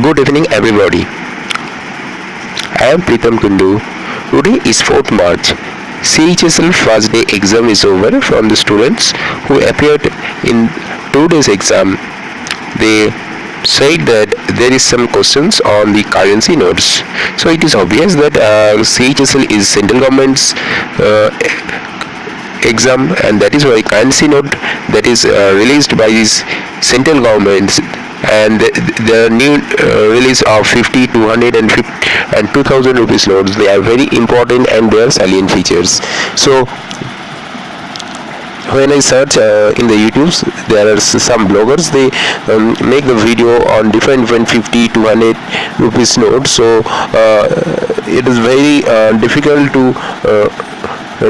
Good evening, everybody. I am Pritam Kundu. Today is 4th March. CHSL first day exam is over from the students who appeared in today's exam. They said that there is some questions on the currency notes. So it is obvious that CHSL is central government's exam, and that is why currency note that is released by this central government, and the new release of 50, 200 and 2000 rupees notes, they are very important and they are salient features. So when I search in the YouTube, there are some bloggers, they make the video on different 50, 200 rupees notes. So it is very difficult to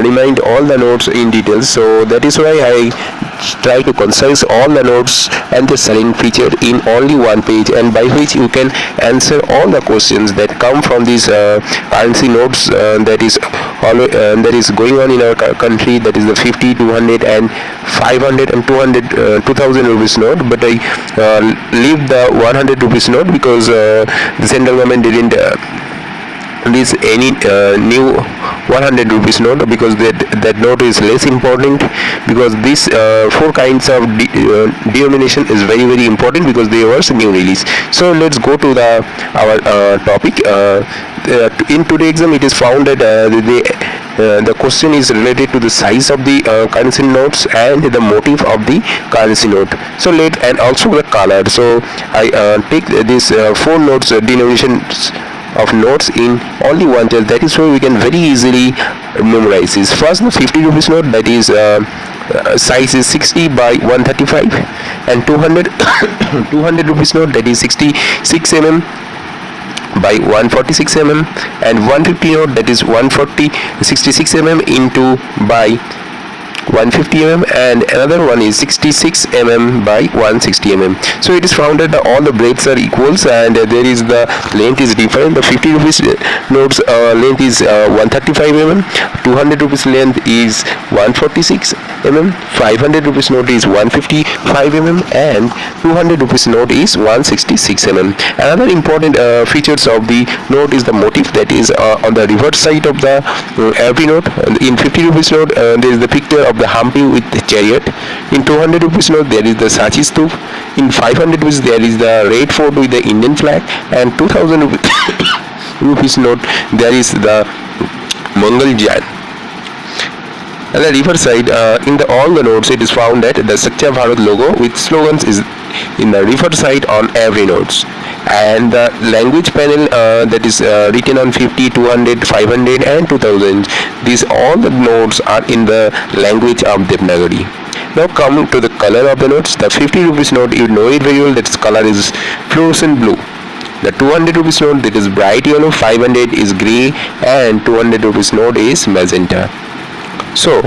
remind all the notes in detail. So that is why I try to concise all the notes and the salient feature in only one page, and by which you can answer all the questions that come from these currency notes that is going on in our country, that is the 50, 200 and 500 and 2000 rupees note. But I leave the 100 rupees note because the central government didn't release any new 100 rupees note, because that note is less important, because this four kinds of denomination is very important, because they were new release. So let's go to our topic. In today's exam, it is found that the question is related to the size of the currency notes and the motif of the currency note. So and also the color. So I take these four notes denominations of notes in only one test. That is why we can very easily memorize this. First, the 50 rupees note, that is size is 60 by 135, and 200 rupees note, that is 66 mm by 146 mm, and 150 note, that is 66 mm into by 150 mm, and another one is 66 mm by 160 mm. So it is found that all the breadths are equals, and there is the length is different. The 50 rupees notes length is 135 mm, 200 rupees length is 146 mm, 500 rupees note is 155 mm, and 200 rupees note is 166 mm. Another important features of the note is the motif, that is on the reverse side of the every note. In 50 rupees note there is the picture of the Hampi with the chariot. In 200 rupees note there is the Sachi Stup. In 500 rupees there is the Red Fort with the Indian flag, and 2000 rupees note there is the Mangal Jan. On the reverse side, in all the notes, it is found that the Sachcha Bharat logo with slogans is in the reverse side on every notes, and the language panel that is written on 50, 200, 500 and 2000. These all the notes are in the language of Devanagari. Now come to the color of the notes. The 50 rupees note, you know it very well, that its color is fluorescent blue. The 200 rupees note, that is bright yellow, 500 is grey, and 200 rupees note is magenta. So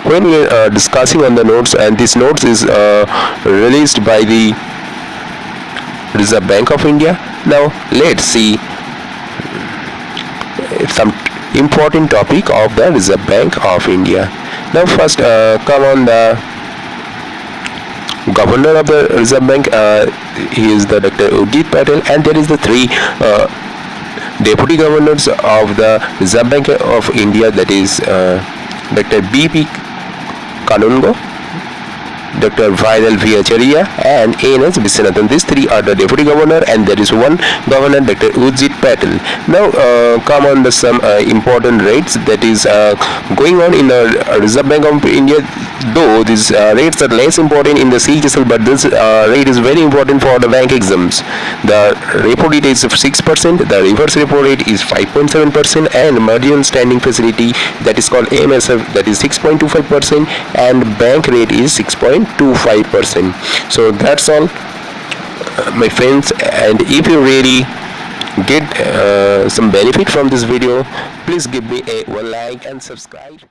when we are discussing on the notes, and this notes is released by the Reserve Bank of India. Now let's see some important topic of the Reserve Bank of India. Now first come on the governor of the Reserve Bank. He is the Dr. Urjit Patel, and there is the three deputy governors of the Reserve Bank of India, that is Dr. B.P. Kanungo, Dr. Vaidal Vijayacharya and A.N.S. Viswanathan. These three are the deputy governor, and there is one governor, Dr. Urjit Patel. Now come on some important rates that is going on in the Reserve Bank of India. Though these rates are less important in the CHSL, but this rate is very important for the bank exams. The repo rate is 6%, the reverse repo rate is 5.7%, and margin standing facility, that is called AMSF, that is 6.25%, and bank rate is 6.25%. So that's all, my friends, and if you really get some benefit from this video, please give me a one like and subscribe.